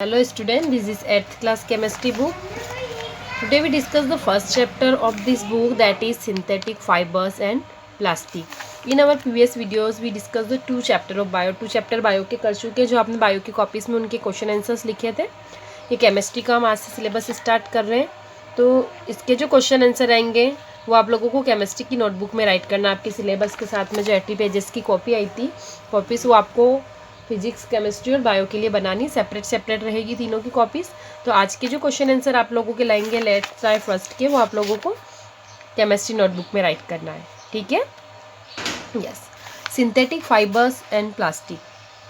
Hello student, this is 8th class chemistry book. Today we discuss the first chapter of this book, that is synthetic fibers and plastic. In our previous videos we discussed the two chapter of bio. two chapter bio के कर चुके जो आपने bio की copies में उनके question answers लिखे थे. ये केमिस्ट्री का हम आज से सिलेबस स्टार्ट कर रहे हैं, तो इसके जो क्वेश्चन आंसर आएंगे वो आप लोगों को केमिस्ट्री की नोटबुक में राइट करना. आपके सिलेबस के साथ में जो 80 पेजेस की कॉपी आई थी कॉपीज़, वो आपको फिजिक्स, केमिस्ट्री और बायो के लिए बनानी सेपरेट रहेगी तीनों की कॉपीज़. तो आज के जो क्वेश्चन आंसर आप लोगों के लाएंगे लेट्स ट्राई फर्स्ट के, वो आप लोगों को केमिस्ट्री नोटबुक में राइट करना है. ठीक है. Yes. Synthetic fibres and plastic.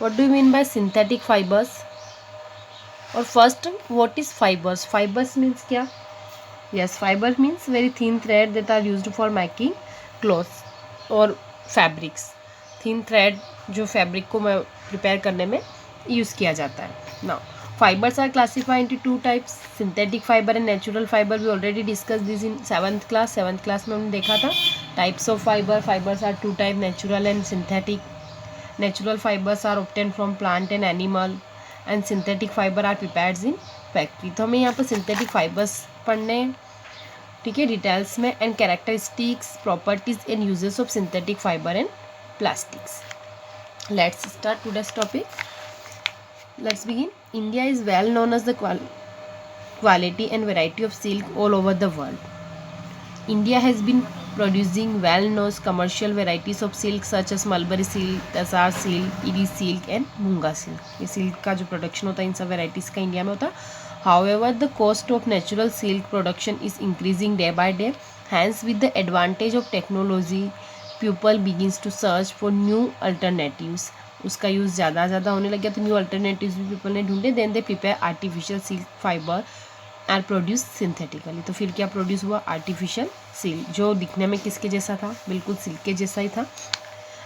What do you mean by synthetic fibres? और first, what is fibres? Fibres means क्या? Yes, fibre means very thin thread that are used for making clothes और fabrics. Thin thread जो fabric को prepare करने में use किया जाता है. Now fibres are classified into two types, synthetic fibre and natural fibre. We already discuss this in seventh class में हमने देखा था. Types of fibres are two type, natural and synthetic. Natural fibres are obtain from plant and animal and synthetic fibre are prepared in factory. तो हमें यहाँ पर synthetic fibres पढ़ने हैं, ठीक है, डिटेल्स में, and characteristics, properties and uses of synthetic fibre and plastics. Let's start today's topic. Let's begin. India is well known as the quality and variety of silk all over the world. India has been producing well-known commercial varieties of silk such as Mulberry silk, Tasar silk, Iri silk and Munga silk. ये silk का जो production होता है इन सब varieties का India में होता है. However, the cost of natural silk production is increasing day by day. Hence, with the advantage of technology, people begins to search for new alternatives. उसका यूज़ ज़्यादा होने लग गया, तो न्यू अल्टरनेटिव्स भी पीपल ने ढूंढे. Then they prepare artificial silk fibre are produce synthetically. तो फिर क्या प्रोड्यूस हुआ? आर्टिफिशियल सिल्क, जो दिखने में किसके जैसा था? बिल्कुल सिल्क के जैसा ही था.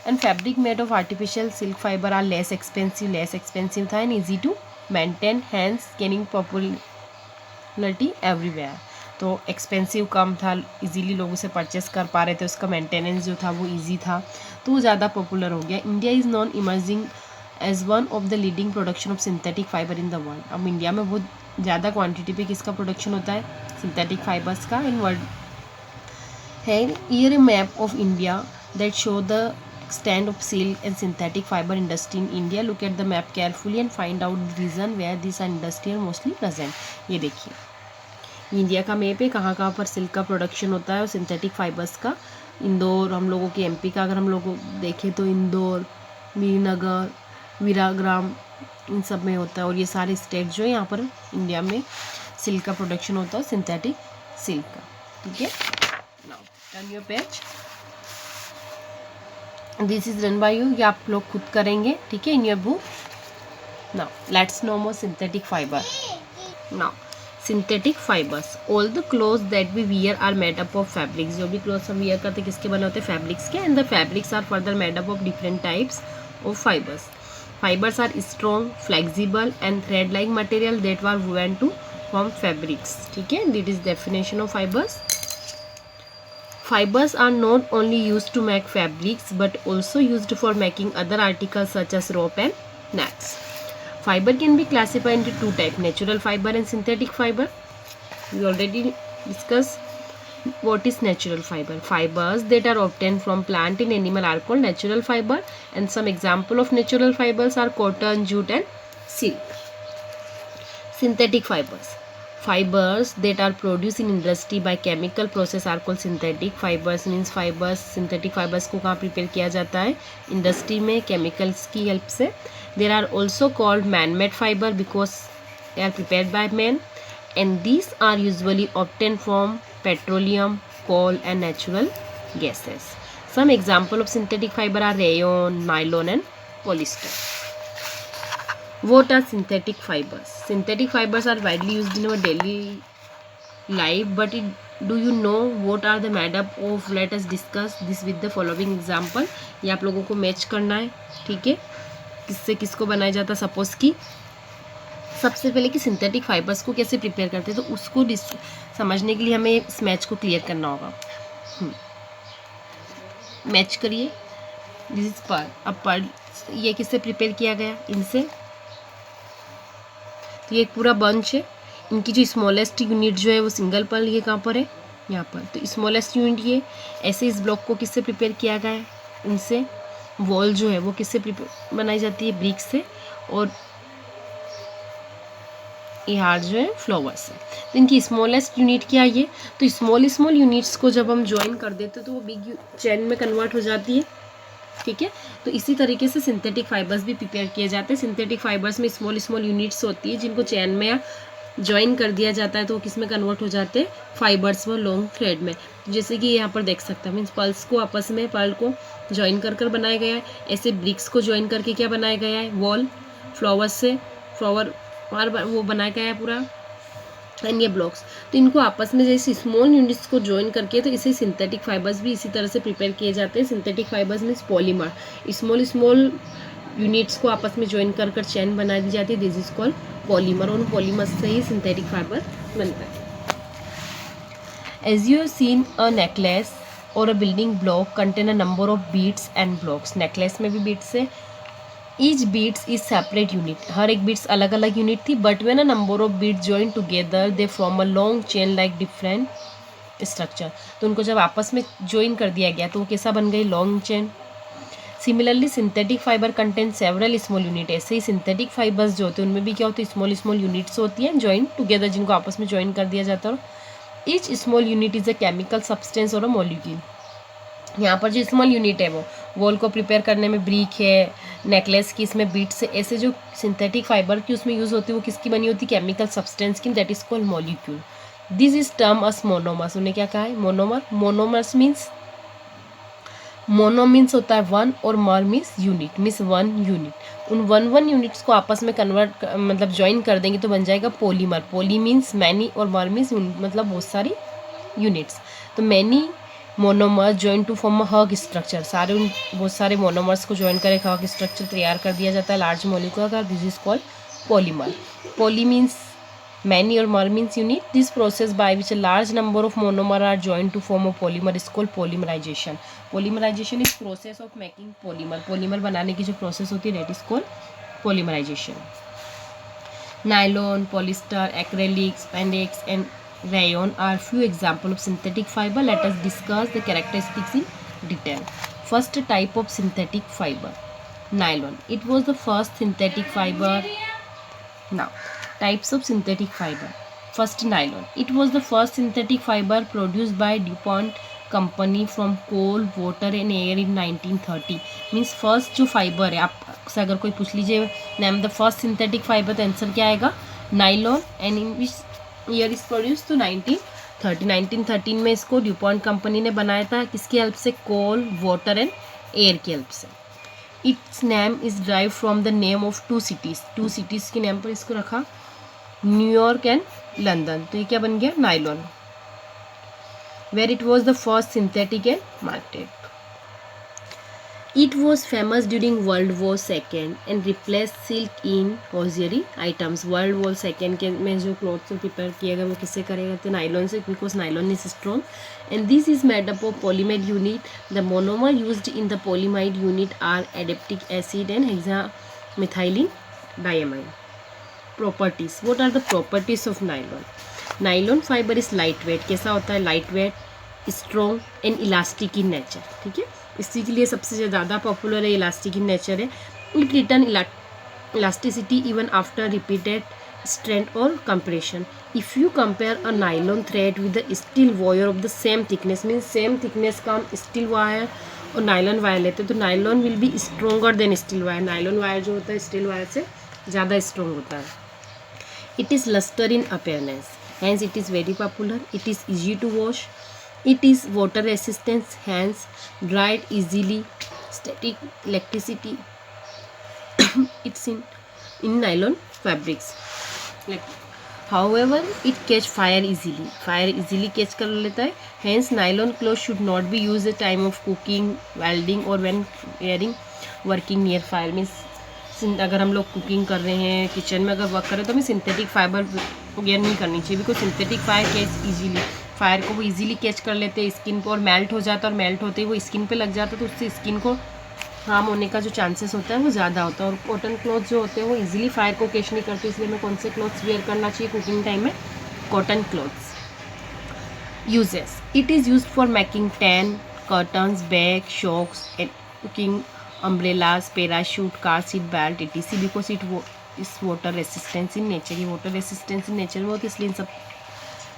And fabric made of artificial silk fibre are less expensive था and easy to maintain, hence gaining popularity everywhere. तो एक्सपेंसिव कम था, इजीली लोग उसे परचेस कर पा रहे थे, उसका मेंटेनेंस जो था वो इजी था, तो वो ज़्यादा पॉपुलर हो गया. India is non emerging as one of the leading production of synthetic fibre in the world. अब इंडिया में बहुत ज़्यादा क्वांटिटी पे किसका प्रोडक्शन होता है? सिंथेटिक फाइबर्स का इन वर्ल्ड है. Year A map of India that show the extent of silk and synthetic fiber industry in India. Look at the map carefully and find out the region where these industries are mostly present. ये देखिए India का map है, कहाँ पर silk का production होता है और सिंथेटिक फाइबर्स का. इंदौर, हम लोगों के एमपी का अगर हम लोग देखें तो इंदौर, मीरनगर, वीराग्राम, इन सब में होता है. और ये सारे स्टेट जो है यहाँ पर इंडिया में सिल्क का प्रोडक्शन होता है, सिंथेटिक सिल्क का. ठीक है. Now turn your page. This is run by you, ये आप लोग खुद करेंगे, ठीक है, in your book. Now let's know more synthetic fibre. Now synthetic fibres. All the clothes that we wear are made up of fabrics. जो भी clothes हम वियर करते हैं किसके बने होते हैं? फैब्रिक्स के. And the fabrics are further made up of different types of fibres. Fibres are strong, flexible and thread like material that are woven to form fabrics. ठीक है, that is definition of fibres. Fibers are not only used to make fabrics but also used for making other articles such as rope and nets. Fiber can be classified into two types, natural fiber and synthetic fiber. We already discussed what is natural fiber. Fibers that are obtained from plant and animal are called natural fiber, and some example of natural fibers are cotton, jute and silk. Synthetic fibers. Fibers that are produced in industry by chemical process are called synthetic fibers. Means fibers, synthetic fibers को कहाँ prepare किया जाता है? Industry में chemicals की help से. There are also called man-made fiber because they are prepared by man, and these are usually obtained from petroleum, coal and natural gases. Some example of synthetic fiber are rayon, nylon and polyester. What are synthetic fibers? Synthetic fibers are widely used in our daily life, but do you know what are the made up of? Let us discuss this with the following example. ये आप लोगों को match करना है, ठीक है, किससे किसको बनाया जाता है. सपोज कि सबसे पहले कि सिंथेटिक फाइबर्स को कैसे प्रिपेयर करते हैं, तो उसको समझने के लिए हमें इस मैच को क्लियर करना होगा. मैच करिए. This is pearl. अब पर्ल ये किससे प्रिपेयर किया गया? इनसे. तो ये एक पूरा बंच है। इनकी जो स्मॉलेस्ट यूनिट जो है वो सिंगल पर्ल, ये कहाँ पर है, यहाँ पर। तो स्मॉलेस्ट यूनिट ये ऐसे इस ब्लॉक को किससे प्रिपेयर किया गया है, इनसे। वॉल जो है वो किससे प्रिपेयर बनाई जाती है, ब्रिक से। और ये हार्ट जो है फ्लावर से। तो इनकी स्मॉलेस्ट यूनिट क्या है ये, तो स्मॉल यूनिट्स को जब हम ज्वाइन कर देते हैं तो वो बिग चेन में कन्वर्ट हो जाती है, ठीक है। तो इसी तरीके से सिंथेटिक फाइबर्स भी प्रिपेयर किए जाते हैं। सिंथेटिक फाइबर्स में स्मॉल यूनिट्स होती है जिनको चेन में या ज्वाइन कर दिया जाता है तो वो किस में कन्वर्ट हो जाते हैं, फाइबर्स व लॉन्ग थ्रेड में। जैसे कि यहाँ पर देख सकते हैं, मीन्स पल्स को आपस में पर्ल को ज्वाइन कर बनाया गया है। ऐसे ब्रिक्स को ज्वाइन करके क्या बनाया गया है, वॉल फ्लावर्स से, फ्लावर वो बनाया गया है पूरा, एंड ये ब्लॉक्स। तो इनको आपस में जैसे स्मॉल यूनिट्स को ज्वाइन करके, तो इसे सिंथेटिक फाइबर्स भी इसी तरह से प्रिपेयर किए जाते हैं। Synthetic fibres means polymer, small units को आपस में ज्वाइन कर चैन बना दी जाती है, दिस इज कॉल्ड पॉलीमर। और उन पॉलीमर से ही सिंथेटिक फाइबर बनता है। As you have seen a necklace और a building block contain a number of beads and blocks. Necklace में भी बीड्स है, each beads is separate unit, हर एक बीड्स अलग अलग यूनिट थी। But when a number of beads join together they form a long chain like different structure. तो उनको जब आपस में ज्वाइन कर दिया गया तो वो कैसा बन गई, long chain. Similarly synthetic fibre contain several small unit. ऐसे ही सिंथेटिक फाइबर्स जो होते हैं उनमें भी क्या होती है, स्मॉल यूनिट्स होती हैं ज्वाइन टुगेदर, जिनको आपस में ज्वाइन कर दिया जाता है। Each small unit is a chemical substance और अ मॉलिक्यूल। यहाँ पर जो स्मॉल यूनिट है वो वॉल को प्रिपेयर करने में ब्रिक है, नेकलेस की इसमें बीट्स से, ऐसे जो सिंथेटिक फाइबर की उसमें यूज़ होती है वो किसकी बनी होती है, केमिकल सब्सटेंस की, that is called molecule. This is term us monomers. उन्हें क्या कहा है, monomer. Monomers means, mono means होता है वन और मर means unit, means one unit. उन वन यूनिट्स को आपस में कन्वर्ट मतलब ज्वाइन कर देंगे तो बन जाएगा पॉलीमर। पॉली मीन्स मैनी और मर मीन्स मतलब बहुत सारी यूनिट्स। तो many monomer join to form a huge structure. सारे उन बहुत सारे मोनोमर्स को ज्वाइन कर एक हग स्ट्रक्चर तैयार कर दिया जाता है लार्ज मॉलिक्यूल का, this is called polymer. Poly means many or mer means unit. This process by which a large number of monomer are joined to form a polymer is called polymerization. Polymerization is process of making polymer. Polymer बनाने की जो process होती है that is called polymerization. Nylon, polyester, acrylic, spandex and rayon are few examples of synthetic fiber. Let us discuss the characteristics in detail. First type of synthetic fiber, nylon. It was the first synthetic fiber. Now types of synthetic fiber. First, nylon. It was the first synthetic fiber produced by DuPont company from coal, water and air in 1930. Means first जो fibre है, आपसे अगर कोई पूछ लीजिए name the first synthetic fibre तो answer क्या आएगा, nylon. And in which year is produce, तो 1930। 1913 में इसको ड्यूपॉन्ट कंपनी ने बनाया था, किसकी हेल्प से, कोल, वाटर एंड एयर की हेल्प से। It's name is derived from the name of two cities के नेम पर इसको रखा, न्यूयॉर्क एंड लंदन। तो ये क्या बन गया, nylon. Where it was the first synthetic and market. It was famous during world war second and replace silk in hosiery items. World war second के में जो क्लॉथ्स प्रिपेयर किया गया वो किससे करेगा, तो नाइलॉन से, because nylon is strong and this is made up of polyamide unit. The monomer used in the polyamide unit are adipic acid and hexamethylene diamine. Properties, what are the properties of nylon. Nylon fibre is light weight, कैसा होता है, light weight, strong and elastic in nature, ठीक है। इसी के लिए सबसे ज़्यादा पॉपुलर है, इलास्टिक इन नेचर है। It return elasticity even after repeated strength और compression. If you compare a nylon thread with the steel wire of the same thickness, means same thickness का हम स्टील वायर और nylon wire लेते हैं तो nylon will be stronger then steel wire. Nylon wire जो होता है steel wire से ज़्यादा स्ट्रॉन्ग होता है। It is luster in appearance, hence it is very popular. It is easy to wash. It is water resistant, hence dried easily. Static electricity. It's in nylon fabrics. However, it catch fire easily. Fire easily catch कर लेता है. Hence nylon clothes should not be used at time of cooking, welding or when wearing working near fire. Means अगर हम लोग cooking कर रहे हैं, kitchen में अगर वर्क कर रहे हैं तो हमें सिंथेटिक फाइबर वेयर नहीं करनी चाहिए, because synthetic fire catch easily, fire को वो इजीली कैच कर लेते हैं स्किन पर और मेल्ट हो जाता है, और मेल्ट होते ही वो स्किन पे लग जाता है तो उससे स्किन को हार्म होने का जो चांसेस होता है वो ज़्यादा होता है। और कॉटन क्लॉथ जो होते हैं वो इजीली फायर को कैच नहीं करते, इसलिए हमें कौन से क्लॉथ्स वेयर करना चाहिए कुकिंग टाइम में? Cotton clothes. Uses: it is use for making tent, curtains, bag, socks and cooking umbrellas, parachute, car seat belt etc because it is water resistance in nature. ये water resistance in nature में होती है, इसलिए इन सब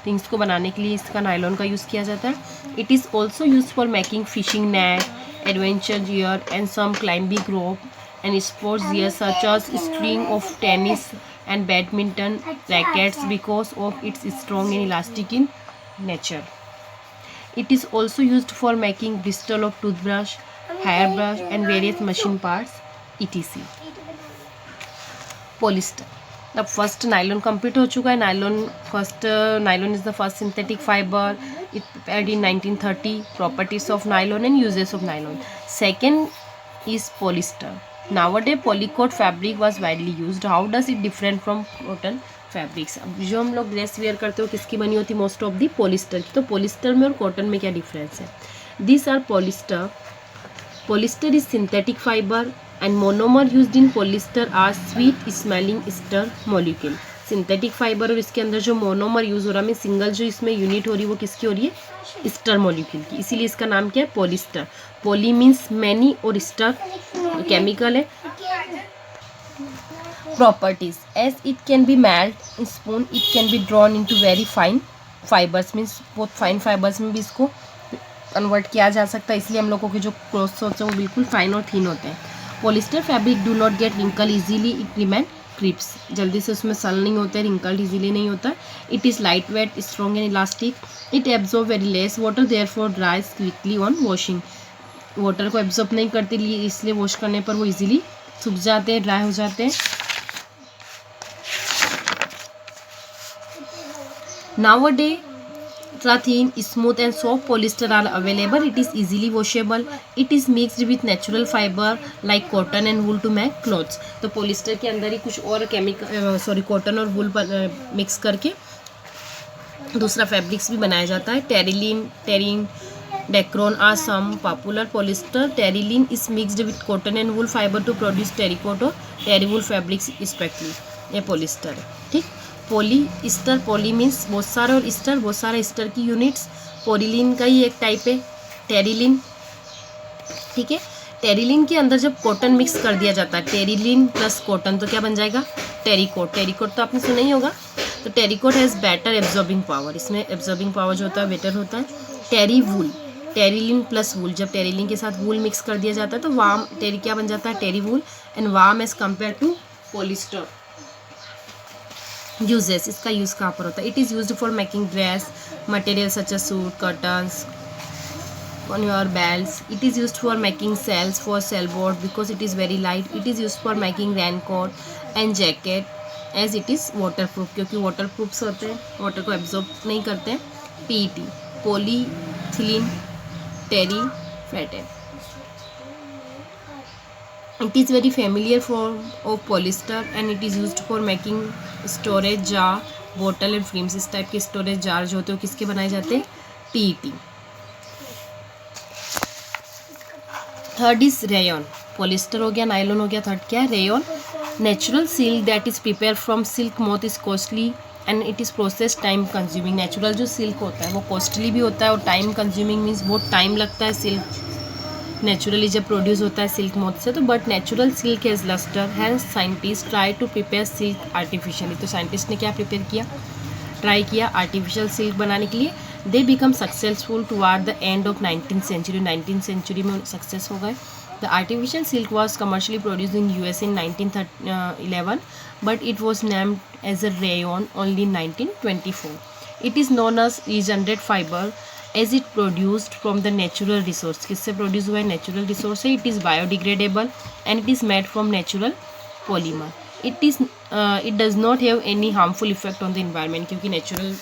things को बनाने के लिए इसका नायलॉन का यूज़ किया जाता है। It is also use for making fishing net, adventure gear and some climbing rope and sports gear such as string of tennis and badminton rackets because of its strong and elastic in nature. It is also used for making bristle of toothbrush, hairbrush and various machine parts etc. Polyester. अब first nylon complete हो चुका है। Nylon is the first synthetic fibre, it prepared in 1930. Properties of nylon and uses of nylon. Second is polyester. Nowadays polycoat fabric was widely used. How does it different from cotton fabrics? अब जो हम लोग dress where करते हो किसकी बनी होती है? मोस्ट ऑफ दी पॉलिस्टर की। तो पॉलिस्टर में और कॉटन में क्या डिफरेंस है? This are polyester. Polyester is synthetic fibre and monomer used in polyester are sweet smelling ester molecule. Synthetic fibre और इसके अंदर जो मोनोमर यूज हो रहा है, सिंगल जो इसमें यूनिट हो रही है वो किसकी हो रही है? एस्टर मॉलिक्यूल की, इसीलिए इसका नाम क्या है? पॉलिस्टर. पॉली मीन्स मैनी और स्टर केमिकल है. Properties: as it can be melt in spoon, it can be drawn into very fine fibers, means बहुत फाइन फाइबर्स में भी इसको कन्वर्ट किया जा सकता है, इसलिए हम लोगों के जो क्लोथ्स होते हैं वो बिल्कुल फाइन और थिन होते हैं. Polyester fabric do not get wrinkle easily, it remain crisp. जल्दी से उसमें सल नहीं होता है, रिंकल्ड इजीली नहीं होता है. It is light weight, strong and elastic. It absorb very less water, therefore ड्राइज quickly on washing. Water को एब्जॉर्ब नहीं करते, इसलिए वॉश करने पर वो इजीली सूख जाते हैं, ड्राई हो जाते हैं. Nowadays, thin, smooth and soft polyester are available. It is easily washable. It is mixed with natural fiber like cotton and wool to make clothes. तो polyester के अंदर ही कुछ और कॉटन और वूल मिक्स करके दूसरा फैब्रिक्स भी बनाया जाता है. Terylene, Terene, Dacron are some popular polyester. Terylene is mixed with cotton and wool fibre to produce terrycot और टेरीवूल फैब्रिक्स रिस्पेक्टली. ये पॉलिस्टर है. ठीक. पॉलीस्टर, पॉली मीन्स बहुत सारे और ईस्टर बहुत सारे ईस्टर की यूनिट्स. पोरिलीन का ही एक टाइप है टेरिलिन. ठीक है. टेरिलिन के अंदर जब कॉटन मिक्स कर दिया जाता है, टेरिलिन प्लस कॉटन, तो क्या बन जाएगा? टेरिकोट. टेरिकोट तो आपने सुना ही होगा. तो terrycot has better absorbing power, इसमें एब्जॉर्बिंग पावर जो होता है बेटर होता है. टेरी वूल, टेरिलिन प्लस वूल, जब टेरिलिन के साथ वूल मिक्स कर दिया जाता है तो वार्म टेरी क्या बन जाता है? Terry wool and warm as compare to polyester. Uses: इसका यूज़ कहाँ पर होता है? It is used for making dress material such as suit, curtains, on your belts. It is used for making sails for sailboat because it is very light. It is used for making raincoat and jacket as it is waterproof, क्योंकि waterproofs होते हैं, water को absorb नहीं करते हैं. PET, polyethylene terephthalate. It is very familiar form of polyester and it is used for making storage jar, bottle and frames. इस type के storage jar जो होते हैं किसके बनाए जाते हैं? PET. Third is rayon. Polyester हो गया, नायलॉन हो गया, थर्ड क्या है? Rayon. Natural silk that is prepare from silk moth is costly and it is process time consuming. Natural जो सिल्क होता है वो कॉस्टली भी होता है और टाइम कंज्यूमिंग मीन्स बहुत टाइम लगता है. सिल्क नेचुरली जब प्रोड्यूस होता है सिल्क मोथ से, तो but natural silk has lustre. Hence scientist try to prepare silk artificially. तो साइंटिस्ट ने क्या प्रिपेयर किया? ट्राई किया आर्टिफिशियल सिल्क बनाने के लिए. They become successful toward the end of 19th century. 19th century में सक्सेस हो गए. The artificial silk was commercially produce in US in 1911 but it was named as a rayon only in 1924. It is known as regenerate fibre as it produced from the natural resource. किससे प्रोड्यूस हुआ है? Natural resource से. It is biodegradable and it is made from natural polymer. It does not have any harmful effect on the environment, क्योंकि natural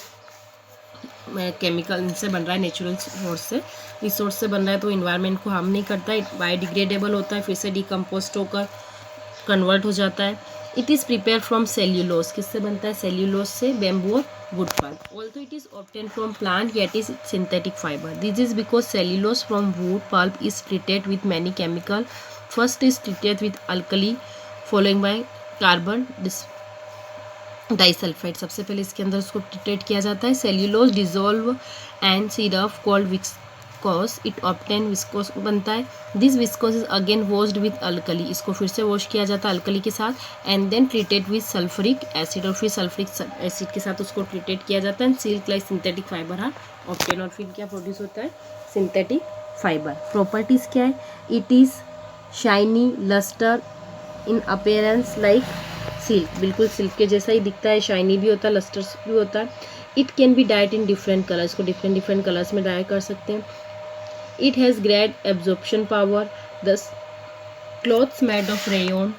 chemical से बन रहा है, नेचुरल रिसोर्स से बन रहा है, तो इन्वायरमेंट को हार्म नहीं करता है. बायोडिग्रेडेबल होता है, फिर से डिकम्पोस्ट होकर कन्वर्ट हो जाता है. It is prepare from cellulose. किससे बनता है? सेल्यूलोज से, बेम्बू और wood pulp. Although it is obtain from plant yet is synthetic fibre. This is because cellulose from wood pulp is treated with many chemical first is treated with alkali following by carbon disulphide. सबसे पहले इसके अंदर उसको treated किया जाता है। Cellulose dissolve and syrup called viscose, it obtain viscose बनता है। This viscous is again washed with alkali, इसको फिर से वॉश किया जाता है अल्कली के साथ। And then treated with sulphuric acid, और फिर सल्फ्यूरिक एसिड के साथ उसको ट्रीटेड किया जाता है। Silk like synthetic fibre are obtain, और फिर क्या प्रोड्यूस होता है, सिंथेटिक फाइबर। प्रॉपर्टीज क्या है, it is shiny, lustre, in appearance like silk, बिल्कुल सिल्क के जैसा ही दिखता है, शाइनी भी होता है, लस्टर्स भी होता है। It can be dyed in different colours, को डिफरेंट डिफरेंट कलर्स में डाई कर सकते हैं। It has great absorption power. The clothes made of rayon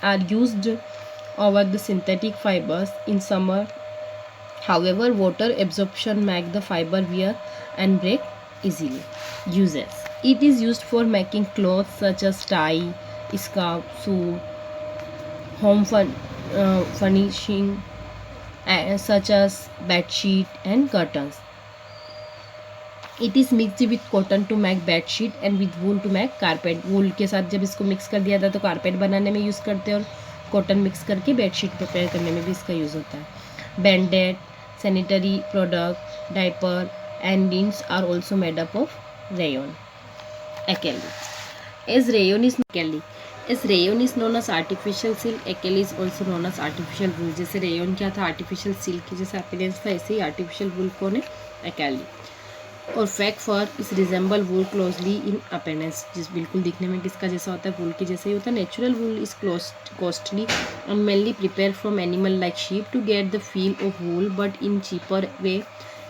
are used over the synthetic fibres in summer, however water absorption make the fibre wear and break easily. Uses, it is used for making clothes such as tie, scarf, suit, home furnishing such as bed sheet and curtains. It is mixed with cotton to make bed sheet and with wool to make carpet. wool के साथ जब इसको mix कर दिया था तो carpet बनाने में यूज़ करते हैं, और कॉटन मिक्स करके बेड शीट प्रिपेयर करने में भी इसका यूज़ होता है। Bandaged, sanitary product, diaper and lint are also made up of rayon. Acrylic, as rayon is acrylic, as rayon is known as artificial silk, acrylic is also known as artificial wool। जैसे rayon क्या था, artificial silk की जैसे appearance था, ऐसे ही artificial वूल कौन है, acrylic. और फैक फर इस resemble wool closely in appearance, जिस बिल्कुल दिखने में किसका जैसा होता है, वूल के जैसे ही होता है। Natural wool is costly and mainly prepare from animal like sheep to get the feel of wool, but in cheaper way.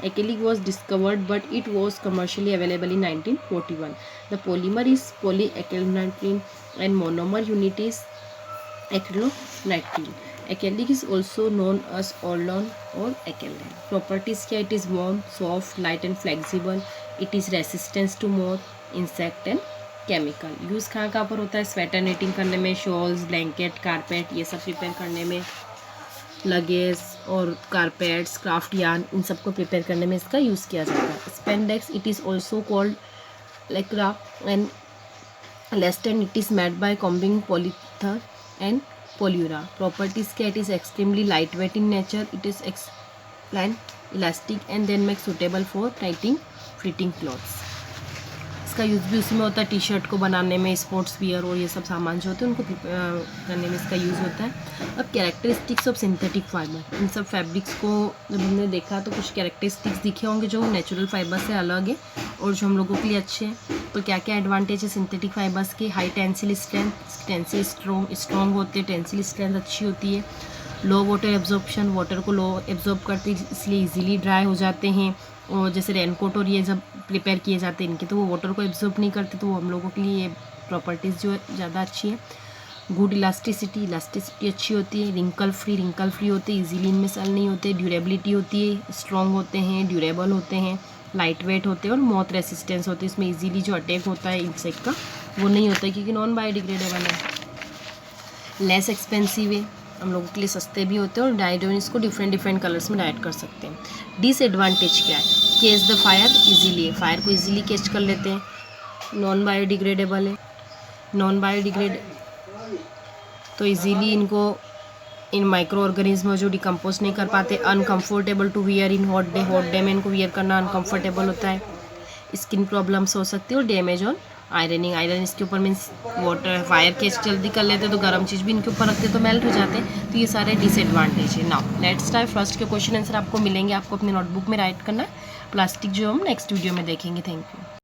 Acrylic was discovered, but it was commercially available in 1941. The polymer is polyacrylonitrile and monomer unit is acrylonitrile. Acrylic is also known as Orlon or acrylic. Properties क्या, it is warm, soft, light and flexible. It is resistant to moth, insect and chemical. Use कहाँ कहाँ पर होता है, sweater netting करने में, shawls, blanket, carpet, ये सब प्रिपेयर करने में, लगेज और कारपेट्स, क्राफ्ट यार्न, इन सबको प्रिपेयर करने में इसका यूज़ किया जाता है। Spandex, it is also called lycra and elastane, it is made by combining polyether and polyurea. Properties क्या, it is extremely light weight in nature, it is exceptionally elastic and then make suitable for टाइटिंग fitting clothes. इसका use भी उसी में होता है, T shirt को बनाने में, स्पोर्ट्स वियर और ये सब सामान जो होते हैं उनको करने में इसका यूज़ होता है। अब कैरेक्टरिस्टिक्स ऑफ सिंथेटिक फाइबर, इन सब फैब्रिक्स को जब हमने देखा तो कुछ कैरेक्टरिस्टिक्स दिखे होंगे जो नेचुरल फाइबर से अलग है और जो हम लोगों के लिए अच्छे हैं। तो क्या क्या एडवांटेज है सिंथेटिक फाइबर्स के, high tensile strength, tensile strong होते हैं, टेंसिल स्ट्रेंथ अच्छी होती है। लो वाटर एब्जॉर्प्शन, वाटर को लो एब्जॉर्ब करते हैं इसलिए इजीली ड्राई हो जाते हैं। और जैसे रेनकोट और ये जब प्रिपेयर किए जाते हैं इनके, तो वो वाटर को एब्जॉर्ब नहीं करते, तो वो हम लोगों के लिए ये प्रॉपर्टीज़ जो है ज़्यादा अच्छी है। गुड इलास्टिसिटी अच्छी होती है। रिंकल फ्री होते हैं, इजीली इनमें सल नहीं होते। ड्यूरेबिलिटी होती है, स्ट्रॉन्ग होते हैं, ड्यूरेबल होते हैं, लाइट वेट होते हैं और मॉथ रेसिस्टेंस होती है। इसमें इजीली जो अटैक होता है इंसेक्ट का वो नहीं होता है क्योंकि नॉन बायोडिग्रेडेबल है। लेस एक्सपेंसिव है, हम लोगों के लिए सस्ते भी होते हैं और डाइड इसको डिफरेंट कलर्स में डाइड कर सकते हैं। डिसएडवांटेज क्या है, catch the fire easily, fire को इजीली कैच कर लेते हैं। नॉन बायोडिग्रेडेबल है, नॉन बायोडिग्रेड तो इजीली इनको इन माइक्रो ऑर्गेनिज्म जो डिकम्पोज नहीं कर पाते। Uncomfortable to wear in hot day में इनको वियर करना अनकम्फर्टेबल होता है। स्किन प्रॉब्लम्स हो सकती है और डैमेज ऑन आयरन इसके ऊपर मीन्स वाटर फायर कैच जल्दी कर लेते तो गर्म चीज़ भी इनके ऊपर रखते तो मेल्ट हो जाते हैं। तो ये सारे डिसएडवांटेज है। Now let's start. फर्स्ट के क्वेश्चन आंसर आपको मिलेंगे, आपको अपने नोटबुक में राइट करना है। प्लास्टिक जो हम नेक्स्ट वीडियो में देखेंगे। Thank you.